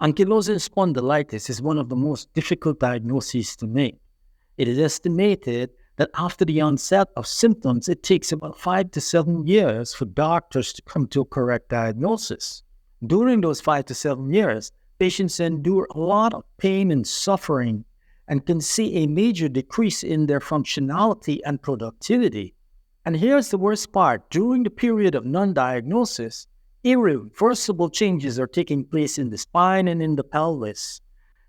Ankylosing spondylitis is one of the most difficult diagnoses to make. It is estimated that after the onset of symptoms, it takes about 5 to 7 years for doctors to come to a correct diagnosis. During those 5 to 7 years, patients endure a lot of pain and suffering and can see a major decrease in their functionality and productivity. And here's the worst part. During the period of non-diagnosis, irreversible changes are taking place in the spine and in the pelvis,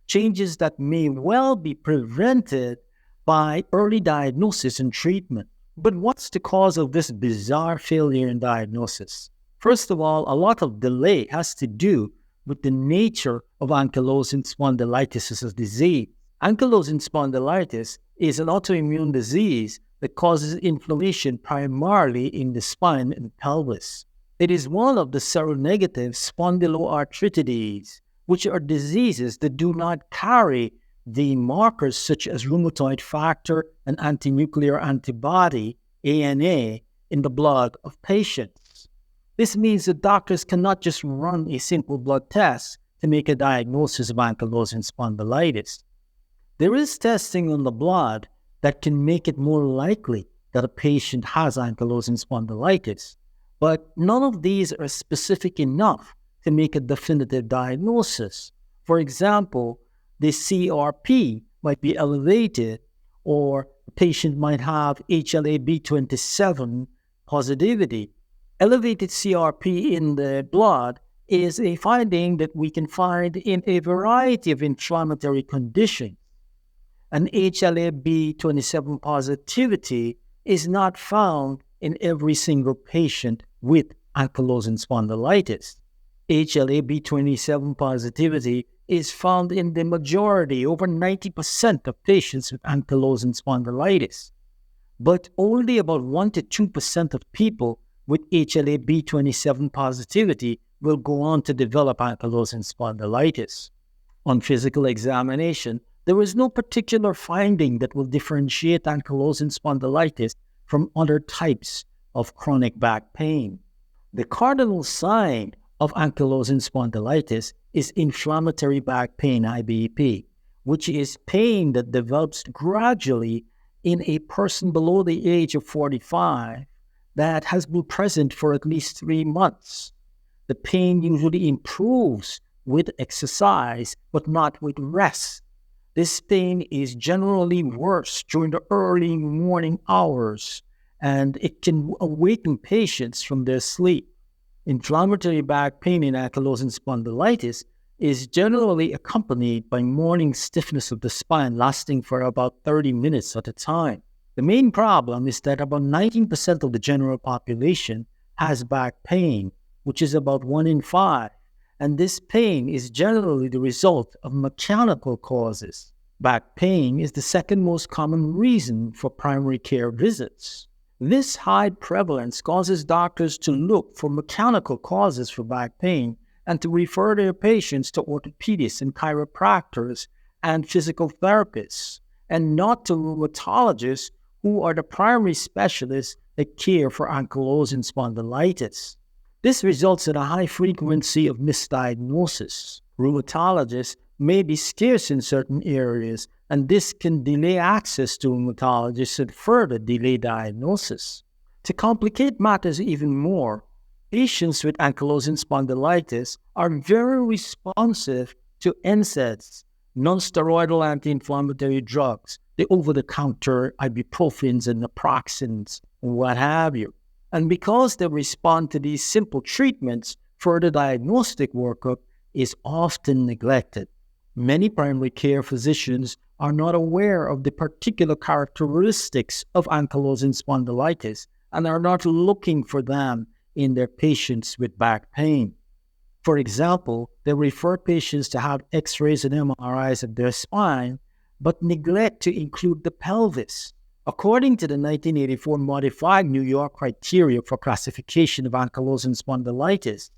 changes that may well be prevented by early diagnosis and treatment. But what's the cause of this bizarre failure in diagnosis? First of all, a lot of delay has to do with the nature of ankylosing spondylitis as a disease. Ankylosing spondylitis is an autoimmune disease that causes inflammation primarily in the spine and pelvis. It is one of the seronegative spondyloarthritis, which are diseases that do not carry the markers such as rheumatoid factor and antinuclear antibody, ANA, in the blood of patients. This means that doctors cannot just run a simple blood test to make a diagnosis of ankylosing spondylitis. There is testing on the blood that can make it more likely that a patient has ankylosing spondylitis, but none of these are specific enough to make a definitive diagnosis. For example, the CRP might be elevated, or the patient might have HLA-B27 positivity. Elevated CRP in the blood is a finding that we can find in a variety of inflammatory conditions. An HLA-B27 positivity is not found in every single patient with ankylosing spondylitis. HLA-B27 positivity is found in the majority, over 90% of patients with ankylosing spondylitis. But only about 1 to 2% of people with HLA-B27 positivity will go on to develop ankylosing spondylitis. On physical examination, there is no particular finding that will differentiate ankylosing spondylitis from other types of chronic back pain. The cardinal sign of ankylosing spondylitis is inflammatory back pain, IBP, which is pain that develops gradually in a person below the age of 45 that has been present for at least 3 months. The pain usually improves with exercise, but not with rest. This pain is generally worse during the early morning hours, and it can awaken patients from their sleep. Inflammatory back pain in ankylosing spondylitis is generally accompanied by morning stiffness of the spine lasting for about 30 minutes at a time. The main problem is that about 19% of the general population has back pain, which is about 1 in 5. And this pain is generally the result of mechanical causes. Back pain is the second most common reason for primary care visits. This high prevalence causes doctors to look for mechanical causes for back pain and to refer their patients to orthopedists and chiropractors and physical therapists, and not to rheumatologists, who are the primary specialists that care for ankylosing spondylitis. This results in a high frequency of misdiagnosis. Rheumatologists may be scarce in certain areas, and this can delay access to rheumatologists and further delay diagnosis. To complicate matters even more, patients with ankylosing spondylitis are very responsive to NSAIDs, non-steroidal anti-inflammatory drugs, the over-the-counter ibuprofens and naproxens, and what have you. And because they respond to these simple treatments, further diagnostic workup is often neglected. Many primary care physicians are not aware of the particular characteristics of ankylosing spondylitis and are not looking for them in their patients with back pain. For example, they refer patients to have X-rays and MRIs of their spine, but neglect to include the pelvis. According to the 1984 modified New York criteria for classification of ankylosing spondylitis,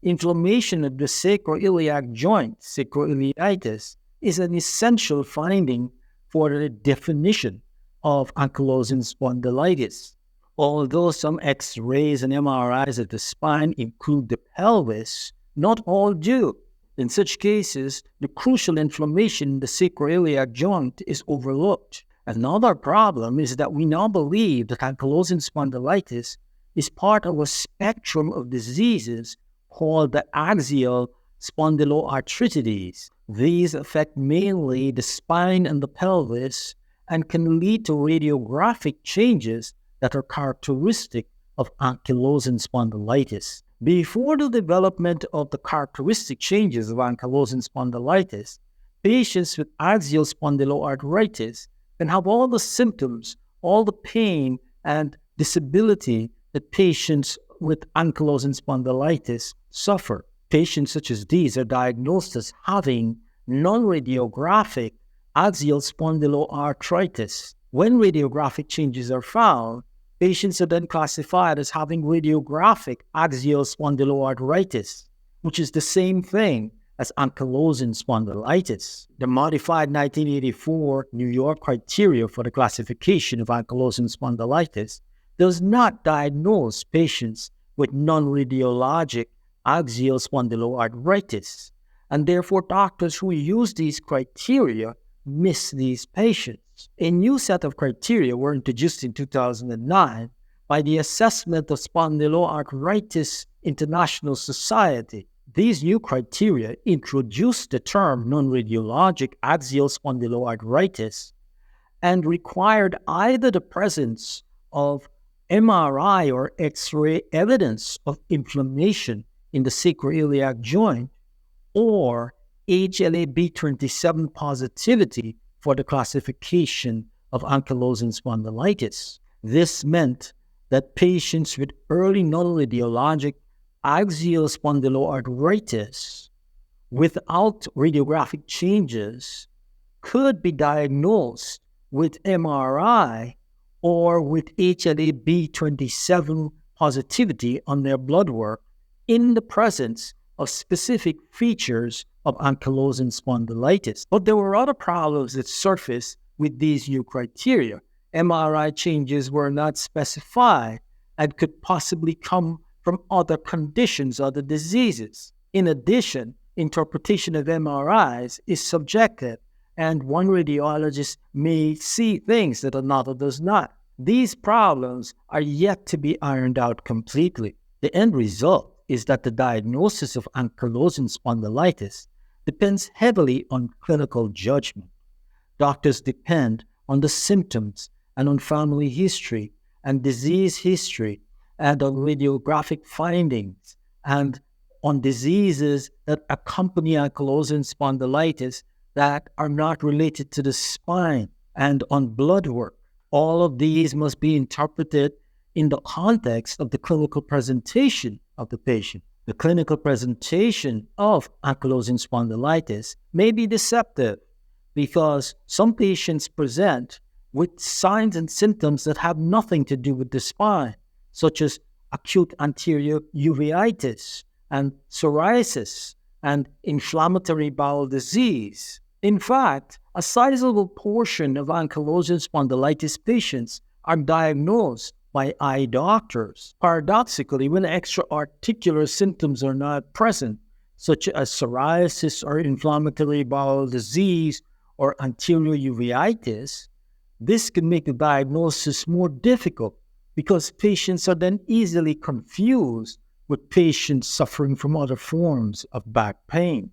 inflammation of the sacroiliac joint, sacroiliitis, is an essential finding for the definition of ankylosing spondylitis. Although some X-rays and MRIs of the spine include the pelvis, not all do. In such cases, the crucial inflammation in the sacroiliac joint is overlooked. Another problem is that we now believe that ankylosing spondylitis is part of a spectrum of diseases called the axial spondyloarthritis. These affect mainly the spine and the pelvis and can lead to radiographic changes that are characteristic of ankylosing spondylitis. Before the development of the characteristic changes of ankylosing spondylitis, patients with axial spondyloarthritis can have all the symptoms, all the pain and disability that patients with ankylosing spondylitis suffer. Patients such as these are diagnosed as having non-radiographic axial spondyloarthritis. When radiographic changes are found, patients are then classified as having radiographic axial spondyloarthritis, which is the same thing as ankylosing spondylitis. The modified 1984 New York criteria for the classification of ankylosing spondylitis does not diagnose patients with non-radiologic axial spondyloarthritis, and therefore doctors who use these criteria miss these patients. A new set of criteria were introduced in 2009 by the Assessment of Spondyloarthritis International Society. These new criteria introduced the term non-radiologic axial spondyloarthritis and required either the presence of MRI or X-ray evidence of inflammation in the sacroiliac joint or HLA-B27 positivity for the classification of ankylosing spondylitis. This meant that patients with early non-radiologic axial spondyloarthritis without radiographic changes could be diagnosed with MRI or with HLA-B27 positivity on their blood work in the presence of specific features of ankylosing spondylitis. But there were other problems that surfaced with these new criteria. MRI changes were not specified and could possibly come from other conditions, other diseases. In addition, interpretation of MRIs is subjective, and one radiologist may see things that another does not. These problems are yet to be ironed out completely. The end result is that the diagnosis of ankylosing spondylitis depends heavily on clinical judgment. Doctors depend on the symptoms and on family history and disease history and on radiographic findings and on diseases that accompany ankylosing spondylitis that are not related to the spine and on blood work. All of these must be interpreted in the context of the clinical presentation of the patient. The clinical presentation of ankylosing spondylitis may be deceptive because some patients present with signs and symptoms that have nothing to do with the spine, such as acute anterior uveitis and psoriasis and inflammatory bowel disease. In fact, a sizable portion of ankylosing spondylitis patients are diagnosed by eye doctors. Paradoxically, when extra-articular symptoms are not present, such as psoriasis or inflammatory bowel disease or anterior uveitis, this can make the diagnosis more difficult because patients are then easily confused with patients suffering from other forms of back pain.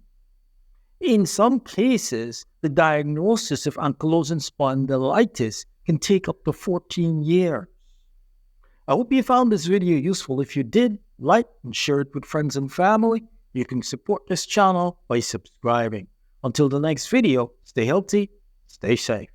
In some cases, the diagnosis of ankylosing spondylitis can take up to 14 years. I hope you found this video useful. If you did, like and share it with friends and family. You can support this channel by subscribing. Until the next video, stay healthy, stay safe.